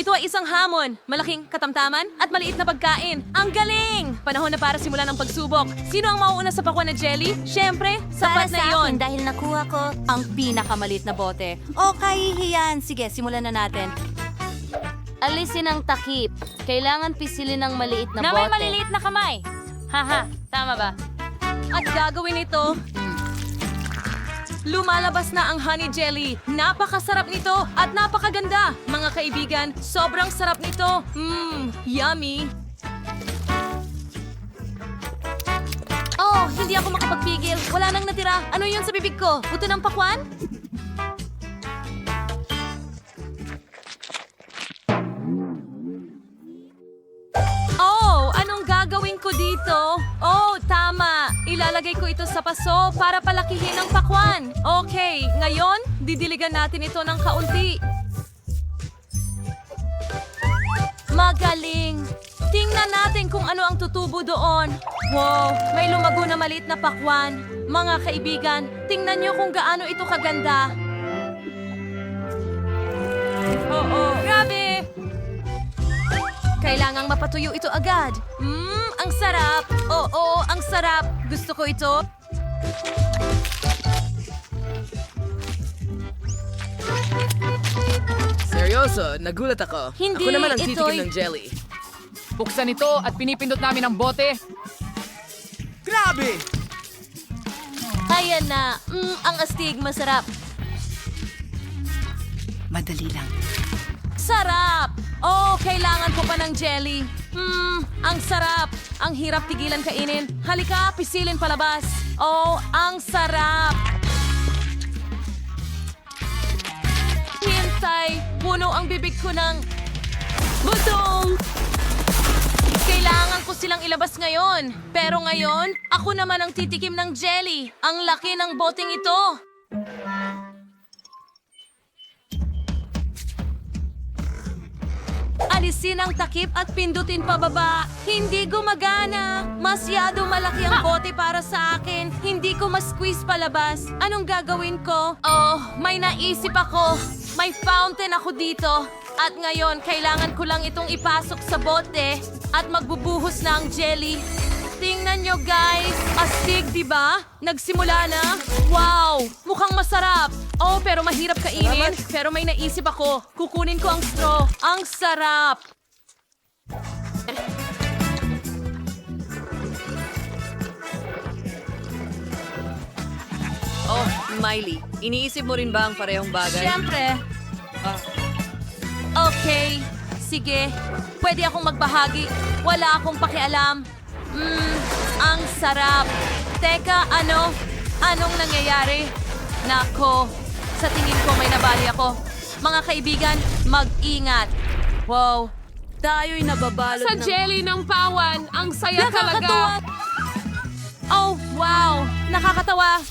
Ito ay isang hamon, malaking katamtaman at maliit na pagkain. Ang galing! Panahon na para simulan ang pagsubok. Sino ang mauuna sa pakwan na jelly? Siyempre, Para sapat na sa iyon. akin dahil nakuha ko ang pinakamalit na bote. O kahihiyan. Sige, simulan na natin. Alisin ang takip. Kailangan pisilin ng maliit na Na bote. may maliliit na kamay. Haha, tama ba? At gagawin ito. Lumalabas na ang honey jelly. Napakasarap nito at napakaganda. Mga kaibigan, sobrang sarap nito. Yummy. Oh, hindi ako makapagpigil. Wala nang natira. Ano yun sa bibig ko? Buto ng pakwan? Oh, anong gagawin ko dito? Oh, tama. Ilalagay ko ito sa paso para palakihin ang pakwan. Okay, ngayon, didiligan natin ito ng kaunti. Magaling. Tingnan natin kung ano ang tutubo doon. Wow, may lumago na maliit na pakwan. Mga kaibigan, tingnan niyo kung gaano ito kaganda. Oo, grabe! Kailangang mapatuyo ito agad. Ang sarap. Oo, ang sarap. Gusto ko ito. Seryoso, nagulat ako. Hindi, Ako naman ang titikim ito'y- ng jelly. Buksan ito at pinipindot namin ang bote. Grabe! Kaya na. Ang astig, masarap. Madali lang. Sarap! Oh, kailangan ko pa ng jelly. Ang sarap. Ang hirap tigilan kainin. Halika, pisilin palabas. Oh, ang sarap. Hintay, puno ang bibig ko ng butong. Kailangan ko silang ilabas ngayon. Pero ngayon, ako naman ang titikim ng jelly. Ang laki ng boteng ito. Alisin ang takip at pindutin pababa. Hindi gumagana. Masyado malaki ang bote para sa akin. Hindi ko ma-squeeze palabas. Anong gagawin ko? Oh, may naisip ako. May fountain ako dito. At ngayon, kailangan ko lang itong ipasok sa bote at magbubuhos na ang jelly. Tingnan nyo guys, astig diba? Nagsimula na? Wow, mukhang masarap. Oh, pero mahirap kainin. Pero may naisip ako. Kukunin ko ang straw. Ang sarap. Oh, Miley, iniisip mo rin ba ang parehong bagay? Siyempre. Okay, sige. Pwede akong magbahagi. Wala akong pakialam. Ang sarap. Teka, ano? Anong nangyayari? Nako, sa tingin ko may nabali ako. Mga kaibigan, mag-ingat. Wow, Tayo'y nababalot sa jelly ng pawan, ang saya talaga. Oh, wow, nakakatawa.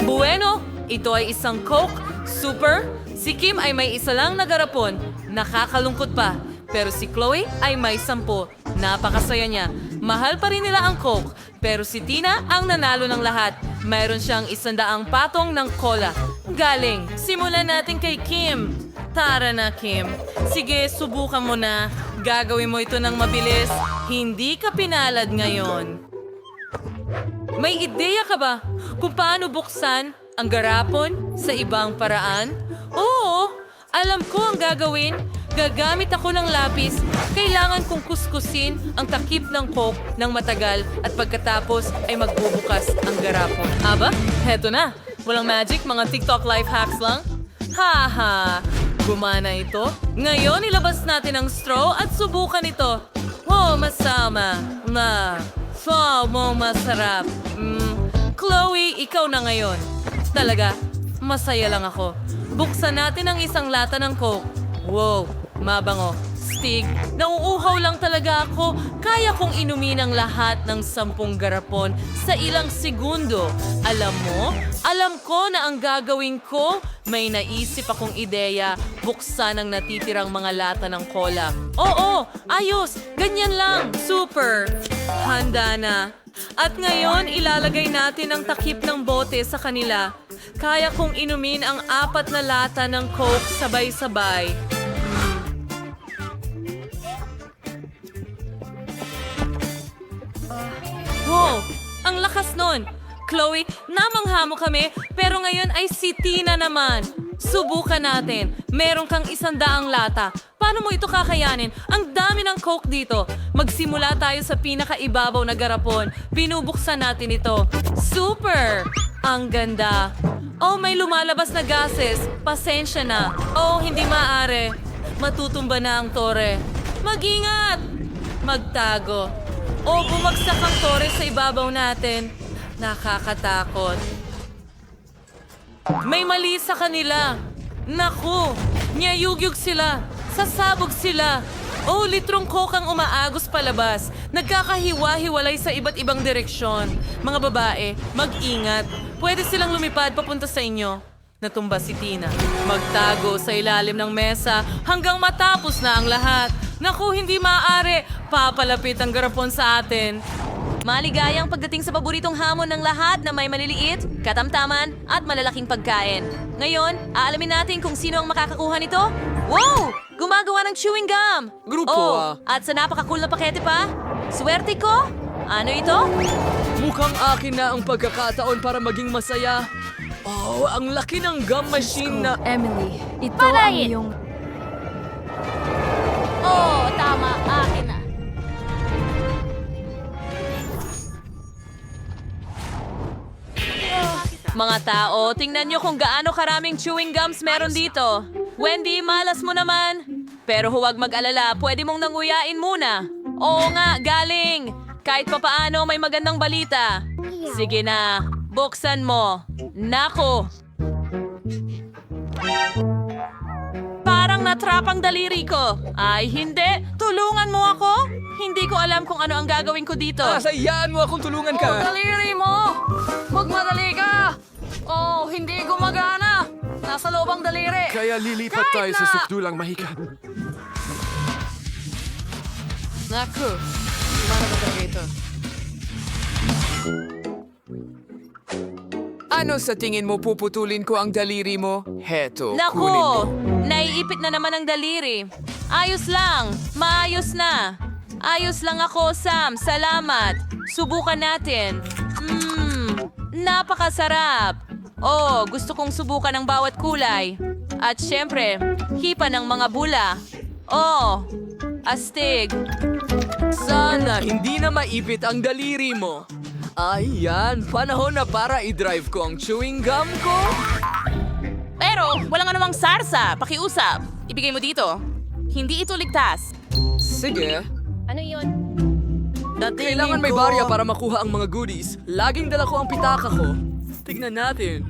Bueno, ito ay isang Coke. Super. Si Kim ay may isa lang na garapon. Nakakalungkot pa. Pero si Chloe ay may 10. Napakasaya niya. Mahal pa rin nila ang Coke. Pero si Tina ang nanalo ng lahat. Mayroon siyang 100 patong ng cola. Galing. Simulan natin kay Kim. Tara na, Kim. Sige, subukan mo na. Gagawin mo ito ng mabilis. Hindi ka pinalad ngayon. May ideya ka ba kung paano buksan ang garapon sa ibang paraan? Oo, alam ko ang gagawin. Gagamit ako ng lapis. Kailangan kong kuskusin ang takip ng Coke ng matagal at pagkatapos ay magbubukas ang garapon. Aba, heto na. Walang magic, mga TikTok life hacks lang. Haha, gumana ito. Ngayon, ilabas natin ang straw at subukan ito. Wow, masama. Wow, mo masarap. Chloe, ikaw na ngayon. Talaga, masaya lang ako. Buksan natin ang isang lata ng Coke. Wow, mabango. Stig, nauuhaw lang talaga ako. Kaya kong inumin ang lahat ng 10 garapon sa ilang segundo. Alam mo, alam ko na ang gagawin ko, may naisip akong ideya. Buksan ang natitirang mga lata ng cola. Oo, ayos, ganyan lang. Super. Handa na. At ngayon, ilalagay natin ang takip ng bote sa kanila. Kaya kong inumin ang 4 na lata ng Coke sabay-sabay. Chloe, namangha mo kami, pero ngayon ay si Tina naman. Subukan natin. Meron kang 100 lata. Paano mo ito kakayanin? Ang dami ng Coke dito. Magsimula tayo sa pinakaibabaw na garapon. Binubuksan natin ito. Super! Ang ganda. Oh, may lumalabas na gases. Pasensya na. Oh, hindi maaari. Matutumba na ang tore. Mag-ingat! Magtago. Oh, bumagsak ang tore sa ibabaw natin. Nakakatakot. May mali sa kanila. Naku, niyayugyug sila. Sasabog sila. Oh, litrong coke ang umaagos palabas. Nagkakahiwa-hiwalay sa iba't ibang direksyon. Mga babae, mag-ingat. Pwede silang lumipad papunta sa inyo. Natumba si Tina. Magtago sa ilalim ng mesa hanggang matapos na ang lahat. Naku, hindi maaari. Papalapit ang garapon sa atin. Maligayang pagdating sa paboritong hamon ng lahat na may maliliit, katamtaman, at malalaking pagkain. Ngayon, aalamin natin kung sino ang makakakuha nito. Wow! Gumagawa ng chewing gum! Grupo, At sa napaka-cool na pakete pa? Swerte ko? Ano ito? Mukhang akin na ang pagkakataon para maging masaya. Oh, ang laki ng gum machine na... Emily, ito Palayin! ang iyong... Oh, tama. Akin na. Mga tao, tingnan nyo kung gaano karaming chewing gums meron dito. Wendy, malas mo naman. Pero huwag mag-alala, pwede mong nanguyain muna. Oo nga, galing. Kahit papaano may magandang balita. Sige na, buksan mo. Nako. Parang natrap ang daliri ko. Ay, hindi. Tulungan mo ako. Hindi ko alam kung ano ang gagawin ko dito. Sayaan mo akong tulungan ka. Daliri mo! Magmadali ka! Oh, hindi gumagana! Nasa loob ang daliri! Kaya lilipat tayo sa sukdulang mahika. Naku, mana ba talaga ito? Ano sa tingin mo puputulin ko ang daliri mo? Heto, kunin mo. Nako, naiipit na naman ang daliri. Ayos lang, maayos na. Ayos lang ako, Sam. Salamat. Subukan natin. Napakasarap. Oh, gusto kong subukan ang bawat kulay. At syempre, hipa ng mga bula. Oh, astig. Sana hindi na maipit ang daliri mo. Ayan, panahon na para i-drive ko ang chewing gum ko. Pero, walang anumang sarsa. Pakiusap. Ibigay mo dito. Hindi ito ligtas. Sige. Ano yun? Kailangan may barya para makuha ang mga goodies. Laging dala ko ang pitaka ko. Tignan natin.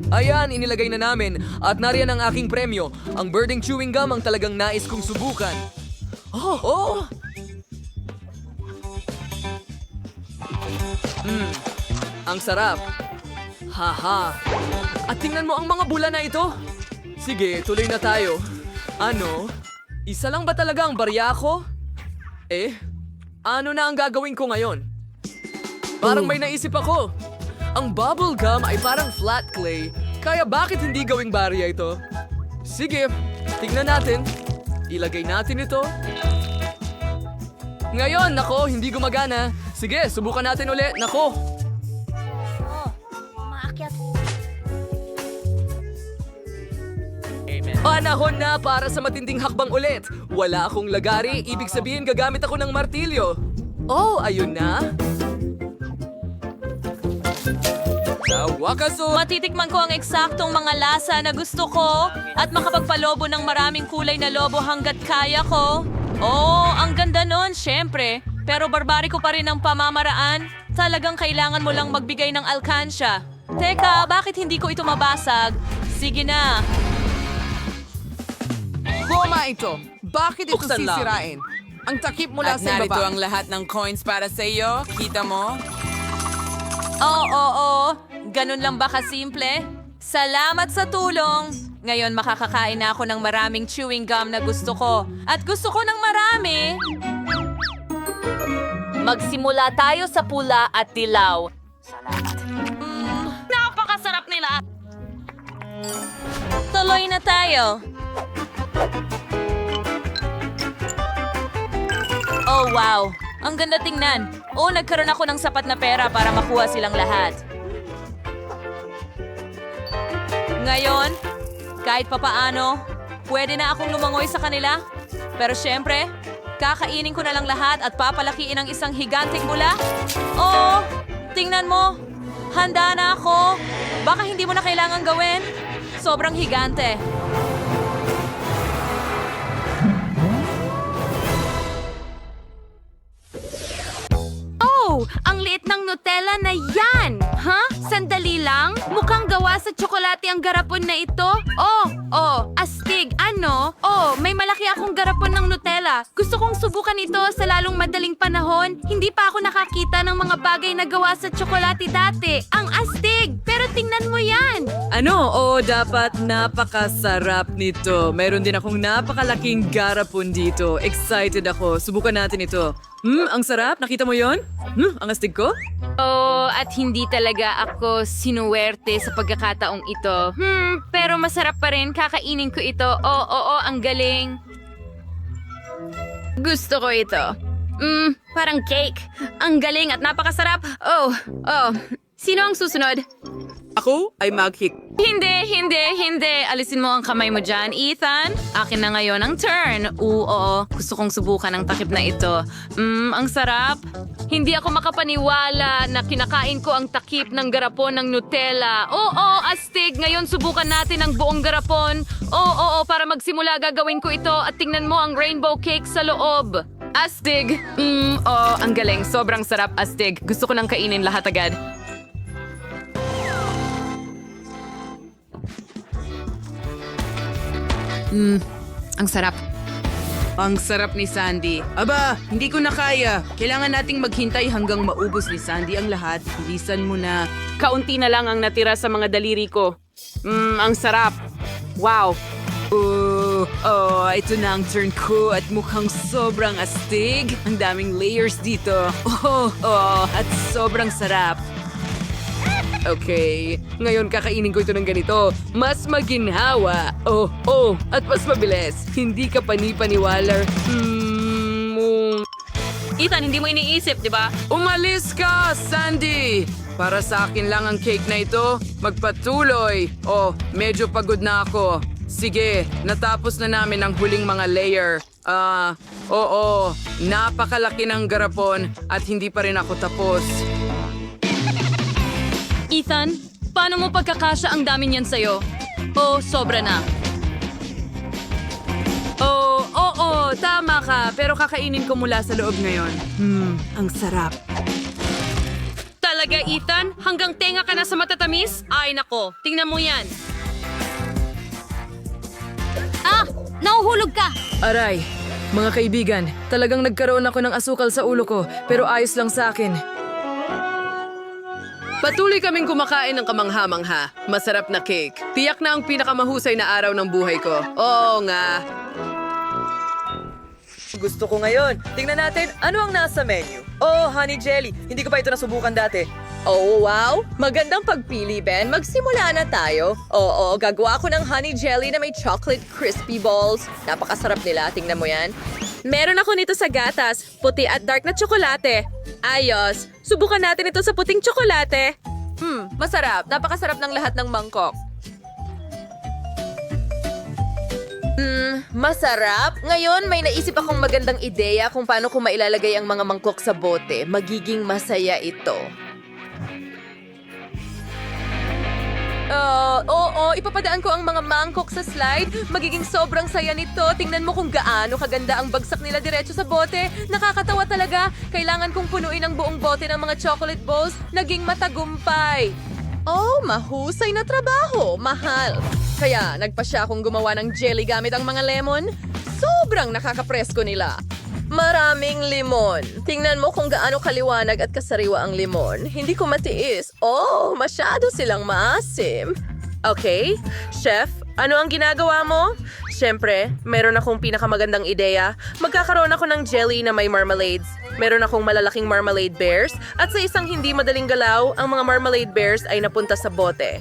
Ayan, inilagay na namin. At nariyan ang aking premyo. Ang birding chewing gum ang talagang nais kong subukan. Oh! Ang sarap. Haha. At tingnan mo ang mga bula na ito. Sige, tuloy na tayo. Ano? Isa lang ba talaga ang barya ko? Ano na ang gagawin ko ngayon? Parang may naisip ako. Ang bubble gum ay parang flat clay, kaya bakit hindi gawing barya ito? Sige, tingnan natin. Ilagay natin ito. Ngayon, nako, hindi gumagana. Sige, subukan natin uli. Nako. Panahon na para sa matinding hakbang ulit. Wala akong lagari, ibig sabihin gagamit ako ng martilyo. Oh, ayun na. Sa wakas, Matitikman ko ang eksaktong mga lasa na gusto ko at makapagpalobo ng maraming kulay na lobo hanggat kaya ko. Oh, ang ganda nun, syempre. Pero barbariko pa rin ang pamamaraan. Talagang kailangan mo lang magbigay ng alkansya. Teka, bakit hindi ko ito mabasag? Sige na. Goma ito. Bakit ito Buksan lang. sisirain? Ang takip mula At sa narito ibaba. ang lahat ng coins para sa iyo. Kita mo? Oo. Ganun lang ba kasimple? Salamat sa tulong. Ngayon makakakain na ako ng maraming chewing gum na gusto ko. At gusto ko ng marami. Magsimula tayo sa pula at dilaw. Napakasarap nila. Tuloy na tayo. Oh, wow. Ang ganda tingnan. Oh, nagkaroon ako ng sapat na pera para makuha silang lahat. Ngayon, kahit papaano, pwede na akong lumangoy sa kanila. Pero syempre, kakainin ko na lang lahat at papalakiin ang isang higanting bula. Oh, tingnan mo. Handa na ako. Baka hindi mo na kailangan gawin. Sobrang higante. Oh, ang liit ng Nutella na yan! Ha? Sandali lang? Mukhang gawa sa tsokolate ang garapon na ito? Oh, astig. Ano? Oh, may malaki akong garapon ng Nutella. Gusto kong subukan ito sa lalong madaling panahon. Hindi pa ako nakakita ng mga bagay na gawa sa tsokolate dati. Ang astig! Pero tingnan mo yan! Ano? Oh, dapat napakasarap nito. Meron din akong napakalaking garapon dito. Excited ako. Subukan natin ito. Ang sarap. Nakita mo yon? Ang astig ko? Oh, at hindi talaga ako sinuwerte sa pagkakataong ito. Pero masarap pa rin. Kakainin ko ito. Oo, ang galing. Gusto ko ito. Parang cake. Ang galing at napakasarap. Oh. Sino ang susunod? Ako ay maghik. Hindi. Alisin mo ang kamay mo dyan, Ethan. Akin na ngayon ang turn. Oo. Gusto kong subukan ang takip na ito. Ang sarap. Hindi ako makapaniwala na kinakain ko ang takip ng garapon ng Nutella. Oo, astig. Ngayon subukan natin ang buong garapon. Oo, para magsimula gagawin ko ito at tingnan mo ang rainbow cake sa loob. Astig. Ang galing. Sobrang sarap, astig. Gusto ko nang kainin lahat agad. Ang sarap. Ang sarap ni Sandy. Aba, hindi ko na kaya. Kailangan nating maghintay hanggang maubos ni Sandy ang lahat. Bilisan mo na. Kaunti na lang ang natira sa mga daliri ko. Ang sarap. Wow. Ito na ang turn ko at mukhang sobrang astig. Ang daming layers dito. At sobrang sarap. Okay, ngayon kakainin ko ito ng ganito. Mas maginhawa. At mas mabilis. Hindi ka panipaniwala. Ethan, hindi mo iniisip, di ba? Umalis ka, Sandy! Para sa akin lang ang cake na ito. Magpatuloy. Medyo pagod na ako. Sige, natapos na namin ang huling mga layer. Napakalaki ng garapon at hindi pa rin ako tapos. Ethan, paano mo pagkakasya ang dami niyan sa'yo? Sobra na. Tama ka. Pero kakainin ko mula sa loob ngayon. Ang sarap. Talaga, Ethan? Hanggang tenga ka na sa matatamis? Ay, nako. Tingnan mo yan. Nauhulog ka! Aray, mga kaibigan, talagang nagkaroon ako ng asukal sa ulo ko, pero ayos lang sa akin. Patuloy kaming kumakain ng kamangha-mangha. Masarap na cake. Tiyak na ang pinakamahusay na araw ng buhay ko. Oo nga. Gusto ko ngayon. Tingnan natin ano ang nasa menu. Honey jelly. Hindi ko pa ito nasubukan dati. Wow! Magandang pagpili, Ben. Magsimula na tayo. Gagawa ko ng honey jelly na may chocolate crispy balls. Napakasarap nila. Tingnan mo yan. Meron ako nito sa gatas, puti at dark na tsokolate. Ayos. Subukan natin ito sa puting tsokolate. Masarap. Napakasarap ng lahat ng mangkok. Masarap. Ngayon, may naisip akong magandang ideya kung paano ko mailalagay ang mga mangkok sa bote. Magiging masaya ito. Ipapadaan ko ang mga mangkok sa slide. Magiging sobrang saya nito. Tingnan mo kung gaano kaganda ang bagsak nila diretso sa bote. Nakakatawa talaga. Kailangan kong punuin ang buong bote ng mga chocolate balls. Naging matagumpay. Mahusay na trabaho. Mahal. Kaya nagpa siya akong gumawa ng jelly gamit ang mga lemon. Sobrang nakakapresko nila. Maraming limon. Tingnan mo kung gaano kaliwanag at kasariwa ang limon. Hindi ko matiis. Masyado silang maasim. Okay, chef, ano ang ginagawa mo? Siyempre, meron akong pinakamagandang ideya. Magkakaroon ako ng jelly na may marmalades. Meron akong malalaking marmalade bears at sa isang hindi madaling galaw, ang mga marmalade bears ay napunta sa bote.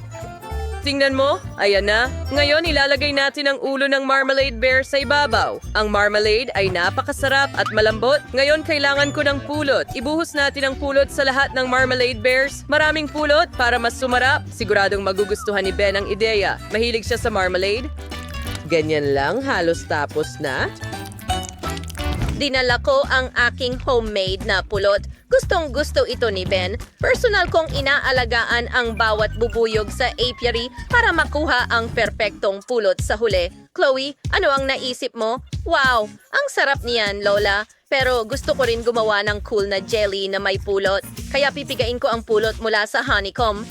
Tingnan mo, ayan na. Ngayon ilalagay natin ang ulo ng marmalade bear sa ibabaw. Ang marmalade ay napakasarap at malambot. Ngayon kailangan ko ng pulot. Ibuhos natin ang pulot sa lahat ng marmalade bears. Maraming pulot para mas sumarap. Siguradong magugustuhan ni Ben ang ideya. Mahilig siya sa marmalade. Ganyan lang, halos tapos na. Dinala ko ang aking homemade na pulot. Gustong gusto ito ni Ben. Personal kong inaalagaan ang bawat bubuyog sa apiary para makuha ang perpektong pulot sa huli. Chloe, ano ang naisip mo? Wow, ang sarap niyan, Lola. Pero gusto ko rin gumawa ng cool na jelly na may pulot. Kaya pipigain ko ang pulot mula sa honeycomb.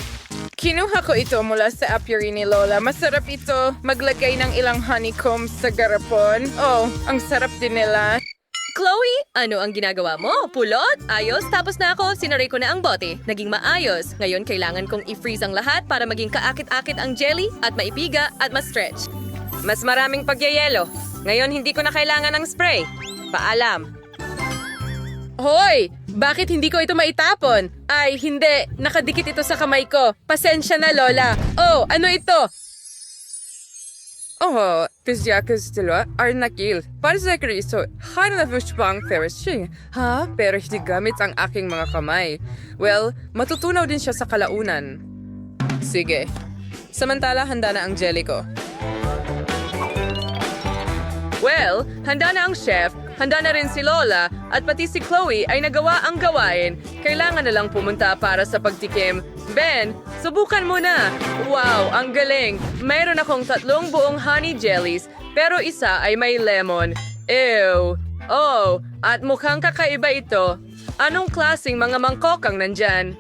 Kinuha ko ito mula sa apiary ni Lola. Masarap ito maglagay ng ilang honeycombs sa garapon. Oh, ang sarap din nila. Chloe, ano ang ginagawa mo? Pulot? Ayos, tapos na ako. Sinaray ko na ang bote. Naging maayos. Ngayon, kailangan kong i-freeze ang lahat para maging kaakit-akit ang jelly at maipiga at ma-stretch. Mas maraming pagyayelo. Ngayon, hindi ko na kailangan ng spray. Paalam. Hoy! Bakit hindi ko ito maitapon? Ay, hindi. Nakadikit ito sa kamay ko. Pasensya na, Lola. Oh, ano ito? Oh, kızcağız arnakil. Para sa Kristo, hanapos pang perishing. Ha? Pero hindi gamit ang aking mga kamay. Well, matutunaw din siya sa kalaunan. Sige. Samantala, handa na ang jelly ko. Well, handa na ang chef, handa na rin si Lola, at pati si Chloe ay nagawa ang gawain. Kailangan na lang pumunta para sa pagtikim. Ben, subukan mo na! Wow, ang galing! Mayroon akong 3 buong honey jellies, pero isa ay may lemon. Ew! Oh, at mukhang kakaiba ito. Anong klaseng mga mangkok ang nandyan?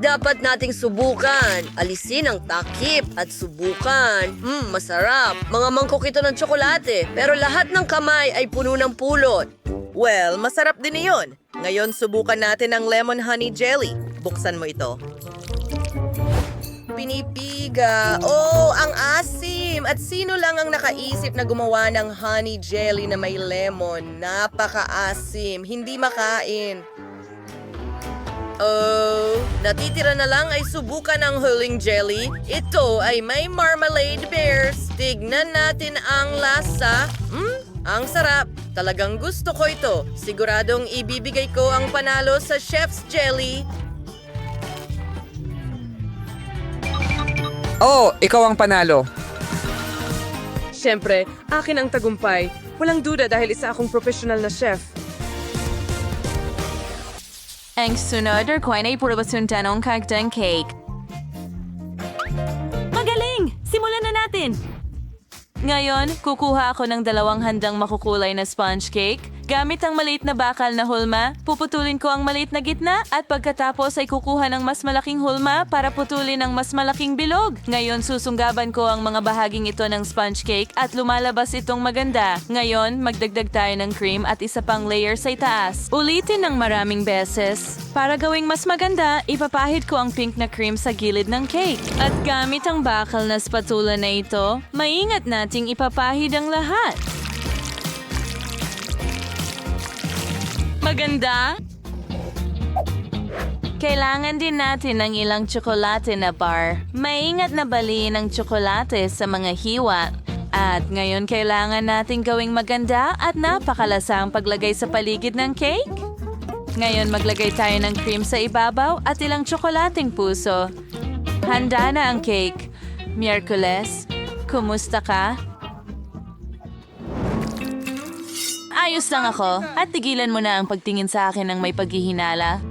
Dapat nating subukan. Alisin ang takip at subukan. Masarap. Mga mangkok ito ng tsokolate. Pero lahat ng kamay ay puno ng pulot. Well, masarap din iyon. Ngayon, subukan natin ang lemon honey jelly. Buksan mo ito. Pinipiga. Oh, ang asim! At sino lang ang nakaisip na gumawa ng honey jelly na may lemon? Napaka-asim. Hindi makain. Oh, natitira na lang ay subukan ang huling jelly. Ito ay may marmalade bears. Tignan natin ang lasa. Ang sarap. Talagang gusto ko ito. Siguradong ibibigay ko ang panalo sa chef's jelly. Oh, ikaw ang panalo. Siyempre, akin ang tagumpay. Walang duda dahil isa akong professional na chef. Ang sunod ko ay purbasuntan ng kagdang cake. Magaling! Simulan na natin! Ngayon, kukuha ako ng 2 handang makukulay na sponge cake. Gamit ang maliit na bakal na hulma, puputulin ko ang maliit na gitna at pagkatapos ay kukuha ng mas malaking hulma para putulin ang mas malaking bilog. Ngayon, susunggaban ko ang mga bahaging ito ng sponge cake at lumalabas itong maganda. Ngayon, magdagdag tayo ng cream at isa pang layer sa itaas. Ulitin ng maraming beses. Para gawing mas maganda, ipapahid ko ang pink na cream sa gilid ng cake. At gamit ang bakal na spatula na ito, maingat nating ipapahid ang lahat. Maganda? Kailangan din natin ng ilang tsokolate na bar. Maingat na baliin ang tsokolate sa mga hiwa. At ngayon kailangan natin gawing maganda at napakalasa ang paglagay sa paligid ng cake. Ngayon maglagay tayo ng cream sa ibabaw at ilang tsokolating puso. Handa na ang cake. Miyerkules, kumusta ka? Ayos lang ako at tigilan mo na ang pagtingin sa akin ng may paghihinala.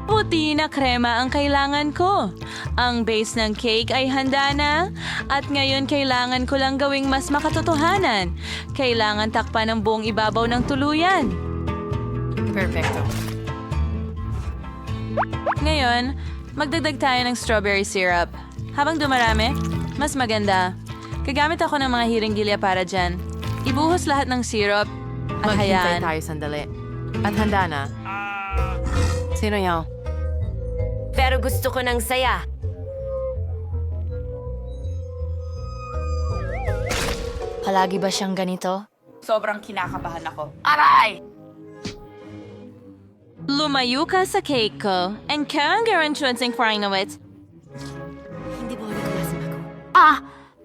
Puti na krema ang kailangan ko. Ang base ng cake ay handa na at ngayon kailangan ko lang gawing mas makatotohanan. Kailangan takpan ang buong ibabaw ng tuluyan. Perfecto. Ngayon, magdagdag tayo ng strawberry syrup. Habang dumarami, mas maganda. Gagamit ako ng mga hiringgilya para dyan. Ibuhos lahat ng syrup at hayaan. tayo sandali. At handa na. Sino yaw? Pero gusto ko ng saya. Palagi ba siyang ganito? Sobrang kinakabahan ako. Lumayo ka sa cake ko and kang garantuansing frying na wit. Hindi ba ulit ako?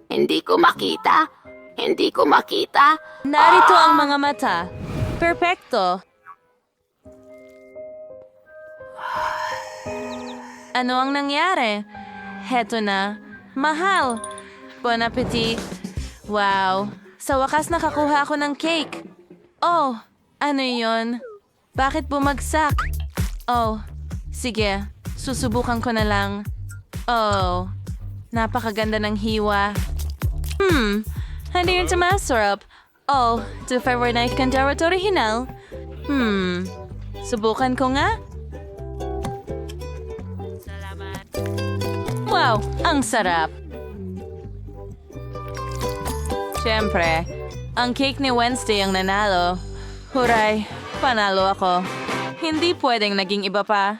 Hindi ko makita. Hindi ko makita. Narito ang mga mata. Perpekto. Ano ang nangyari? Heto na. Mahal. Bon appetit. Wow. Sa wakas nakakuha ako ng cake. Oh, ano yon? Bakit bumagsak? Oh, sige. Susubukan ko na lang. Oh, napakaganda ng hiwa. Hindi yun masarap. Oh, tu favorite kandara to original. Subukan ko nga. Wow, ang sarap. Siyempre, ang cake ni Wednesday ang nanalo. Huray, panalo ako. Hindi pwedeng naging iba pa.